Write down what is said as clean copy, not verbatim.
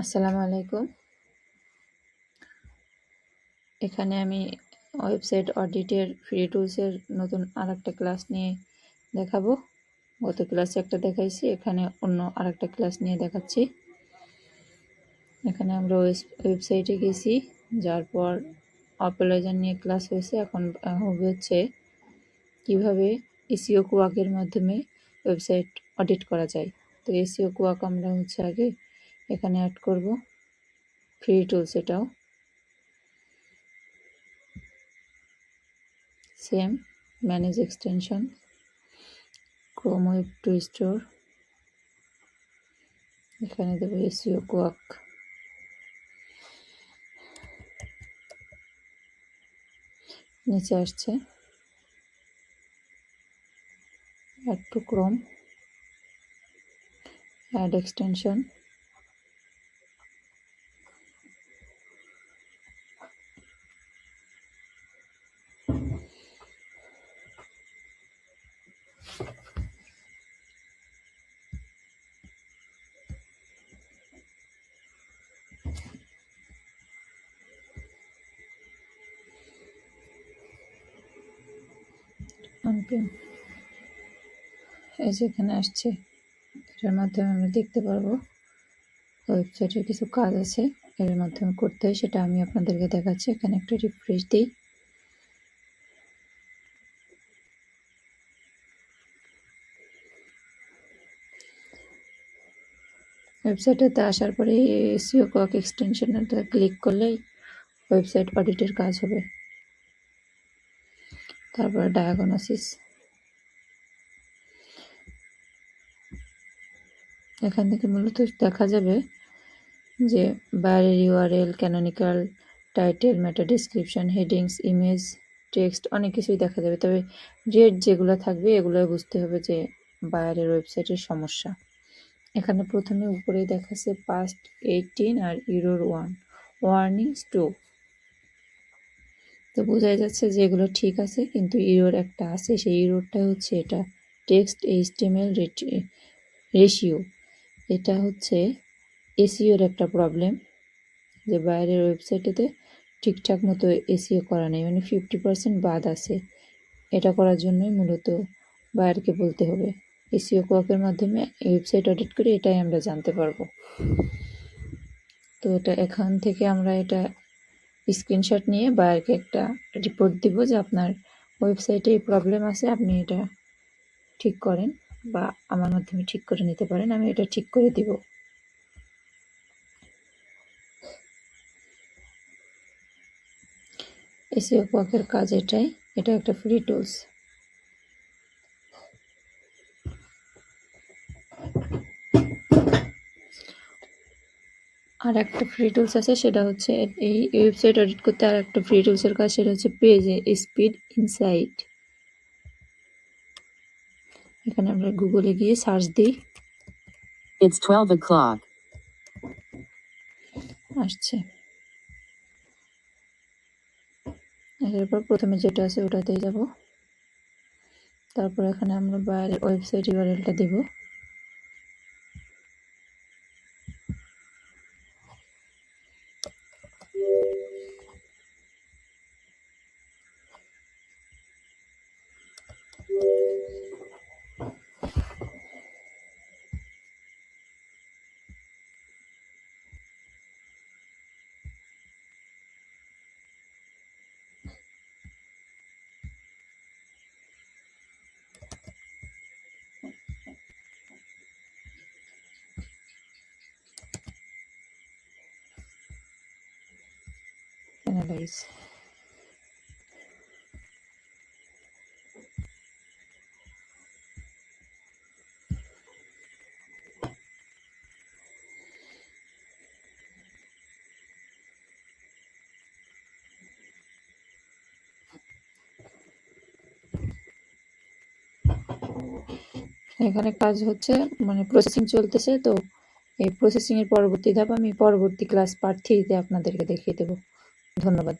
আসসালামু আলাইকুম। এখানে আমি ওয়েবসাইট অডিটের ফ্রি টুলসের নতুন আরেকটা ক্লাস নিয়ে দেখাবো। গত ক্লাসে একটা দেখাইছি, এখানে অন্য আরেকটা ক্লাস নিয়ে দেখাচ্ছি। এখানে আমরা ওয়েবসাইটে গেছি, যার পর অপালাইজার নিয়ে ক্লাস হয়েছে। এখন হবে হচ্ছে কীভাবে এসইও কুয়াকের মাধ্যমে ওয়েবসাইট অডিট করা যায়। তো এসইও কুয়াক আমরা হচ্ছে আগে এখানে অ্যাড করব, ফ্রি টুলস এটাও same. Manage extension, Chrome web to store, এখানে দেবো এসইও কুয়াক। নিচে আসছে add to Chrome, add extension, এই যে এখানে আসছে। এটার মাধ্যমে আমরা দেখতে পারবো ওয়েবসাইটের কিছু কাজ আছে, এর মাধ্যমে করতে হয়, সেটা আমি আপনাদেরকে দেখাচ্ছি। এখানে একটা রিফ্রেশ দিই। ওয়েবসাইটেতে আসার পরে এসইও কুয়াক এক্সটেনশনটা ক্লিক করলেই ওয়েবসাইট অডিটের কাজ হবে। তারপরে ডায়াগনোসিস, এখান থেকে মূলত দেখা যাবে যে বাইরের ইউআরএল, ক্যানোনিক্যাল, টাইটেল, মেটা ডেসক্রিপশন, হেডিংস, ইমেজ, টেক্সট, অনেক কিছুই দেখা যাবে। তবে রেট যেগুলো থাকবে এগুলো বুঝতে হবে যে বাইরের ওয়েবসাইটের সমস্যা। এখানে প্রথমে উপরেই দেখাচ্ছে পাস্ট 18 আর ইরোর 1, ওয়ার্নিংস 2। তো বোঝাই যাচ্ছে যে এগুলো ঠিক আছে, কিন্তু ইরোর একটা আছে। সেই ইরোরটা হচ্ছে এটা টেক্সট এইচটিএমএল রেশিও। এটা হচ্ছে এসইওর একটা প্রবলেম, যে বাইরের ওয়েবসাইটেতে ঠিকঠাক মতো এসইও করা নেই, মানে 50% বাদ আছে। এটা করার জন্যই মূলত বায়ারকে বলতে হবে। এসইও কুয়াকের মাধ্যমে ওয়েবসাইট অডিট করে এটাই আমরা জানতে পারবো। তো এটা এখান থেকে আমরা এটা স্ক্রিনশট নিয়ে বায়ারকে একটা রিপোর্ট দিব যে আপনার ওয়েবসাইটে এই প্রবলেম আছে, আপনি এটা ঠিক করেন বা আমার মাধ্যমে ঠিক করে নিতে পারেন। আমি এটা ঠিক করে দিব। এসইও কুয়াকের কাজ এটাই। এটা একটা ফ্রি টুলস। আর একটা ফ্রি টুলস আছে, সেটা হচ্ছে এই ওয়েবসাইট অডিট করতে আর একটা ফ্রি টুলসের কাজ, সেটা হচ্ছে পেজ স্পিড ইনসাইট। এখানে আমরা গুগলে গিয়ে সার্চ দিই, It's 12 o'clock. আসছে। এরপর প্রথমে যেটা আছে ওটাতেই যাব। তারপর এখানে আমরা বাইরের ওয়েবসাইট ইউআরএলটা দেব। অ্যানালাইজ, এখানে কাজ হচ্ছে, মানে প্রসেসিং চলতেছে। তো এই প্রসেসিং এর পরবর্তী ধাপ আমি পরবর্তী ক্লাস পার্ট 3-তে আপনাদেরকে দেখিয়ে দেব। ধন্যবাদ।